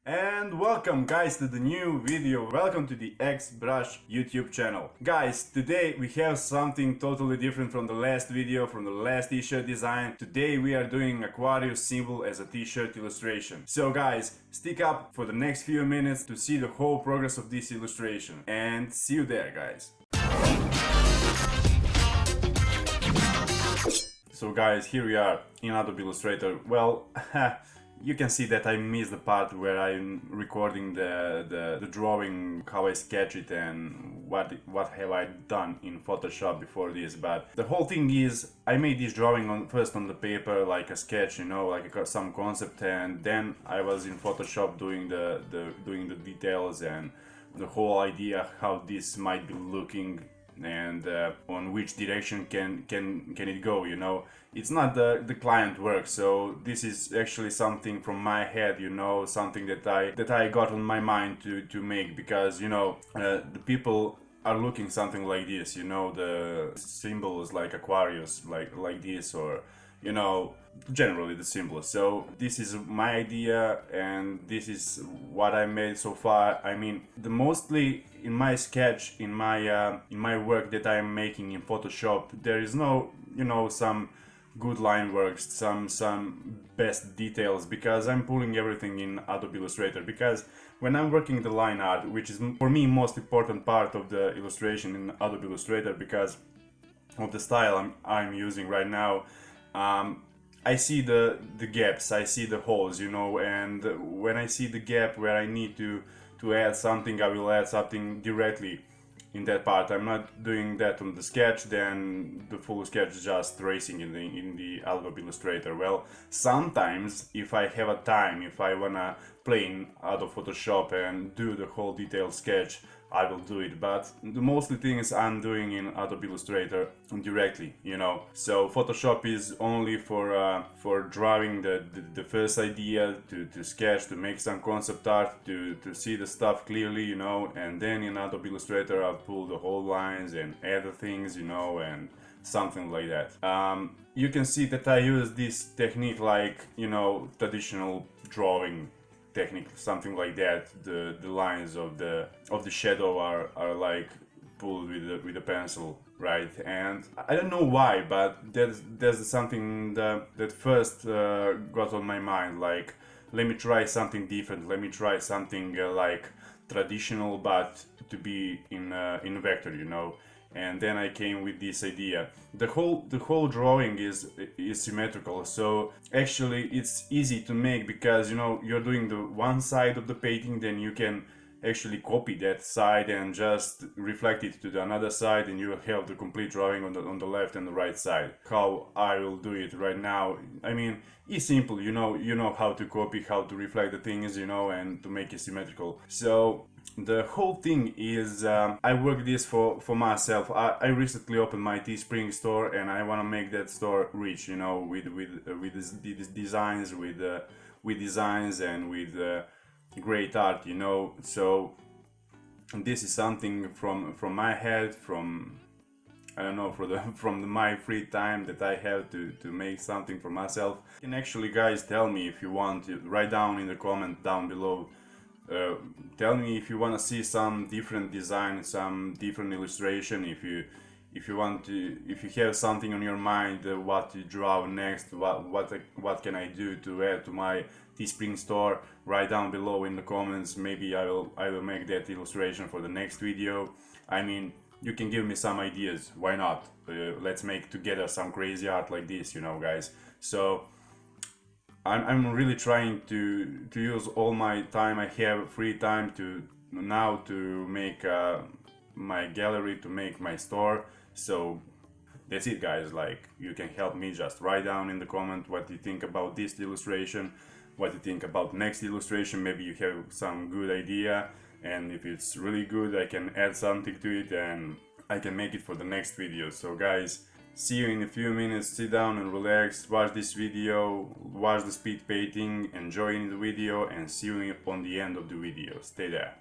And welcome guys to the new video. Welcome to the XBrush YouTube channel. Guys, today we have something totally different from the last video, from the last t-shirt design. Today we are doing Aquarius symbol as a t-shirt illustration. So guys, stick up for the next few minutes to see the whole progress of this illustration. And see you there, guys. So guys, here we are in Adobe Illustrator. Well, you can see that I missed the part where I'm recording the drawing, how I sketch it and what have I done in Photoshop before this. But the whole thing is, I made this drawing first on the paper, like a sketch, you know, like some concept, and then I was in Photoshop doing the details and the whole idea how this might be looking and on which direction can it go, you know. It's not the client work, so this is actually something from my head, you know, something that I got on my mind to make, because you know the people are looking something like this, you know, the symbols like Aquarius, like this, or you know, generally the symbols. So this is my idea and this is what I made so far. I mean, the mostly in my sketch, in my work that I am making in Photoshop, there is no, you know, some good line works, some best details, because I'm pulling everything in Adobe Illustrator. Because when I'm working the line art, which is for me most important part of the illustration in Adobe Illustrator because of the style I'm using right now, I see the gaps, I see the holes, you know, and when I see the gap where I need to add something, I will add something directly in that part. I'm not doing that on the sketch, then the full sketch is just tracing in the Adobe Illustrator. Well, sometimes if I have a time, if I wanna play in Adobe Photoshop and do the whole detailed sketch, I will do it, but the mostly things I'm doing in Adobe Illustrator directly, you know. So Photoshop is only for drawing the first idea, to sketch, to make some concept art, to see the stuff clearly, you know, and then in Adobe Illustrator I'll pull the whole lines and add the things, you know, and something like that. You can see that I use this technique like, you know, traditional drawing technique, something like that. The lines of the shadow are like pulled with a pencil, right? And I don't know why, but there's something that first got on my mind, like, let me try something different, let me try something like traditional but to be in vector, you know. And then I came with this idea. The whole drawing is symmetrical, so actually it's easy to make, because you know you're doing the one side of the painting, then you can actually copy that side and just reflect it to the another side, and you will have the complete drawing on the left and the right side. How I will do it right now, I mean, it's simple, you know how to copy, how to reflect the things, you know, and to make it symmetrical. So the whole thing is, I work this for myself. I recently opened my Teespring store and I want to make that store rich, you know, with these designs, with designs and with great art, you know. So this is something from my head, from, I don't know, from my free time that I have to make something for myself. You can actually, guys, tell me if you want to, write down in the comment down below. Tell me if you want to see some different design, some different illustration, if you want to, if you have something on your mind, what to draw next, what can I do to add to my Teespring store. Write down below in the comments. Maybe I will make that illustration for the next video. I mean, you can give me some ideas, why not? Let's make together some crazy art like this, you know, guys. So I'm really trying to use all my time I have, free time, to make my gallery, to make my store. So that's it, guys. Like, you can help me, just write down in the comment what you think about this illustration, what you think about next illustration. Maybe you have some good idea, and if it's really good, I can add something to it and I can make it for the next video. So guys, see you in a few minutes. Sit down and relax, watch this video, watch the speed painting, enjoy the video, and see you on the end of the video. Stay there.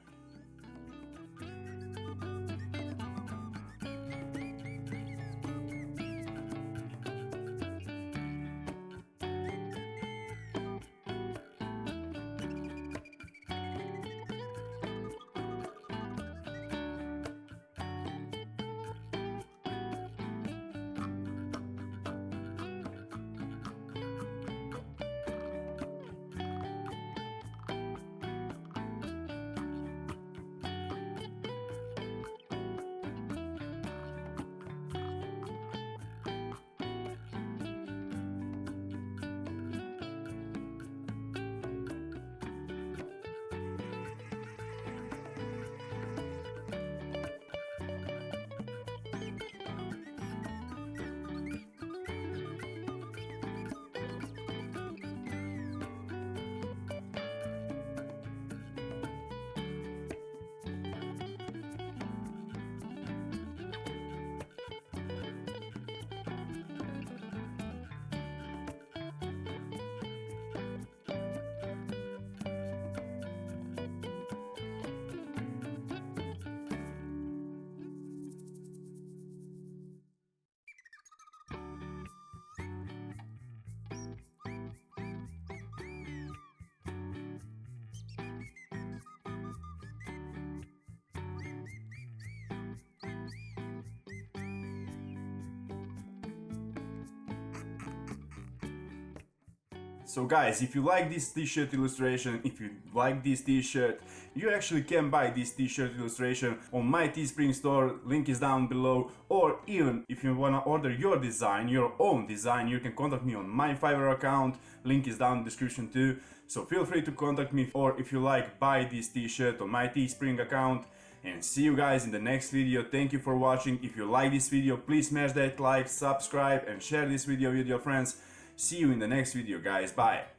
So guys, if you like this t-shirt illustration, if you like this t-shirt, you actually can buy this t-shirt illustration on my Teespring store, link is down below, or even if you wanna order your design, your own design, you can contact me on my Fiverr account, link is down in the description too, so feel free to contact me, or if you like, buy this t-shirt on my Teespring account. And see you guys in the next video. Thank you for watching. If you like this video, please smash that like, subscribe and share this video with your friends. See you in the next video, guys. Bye.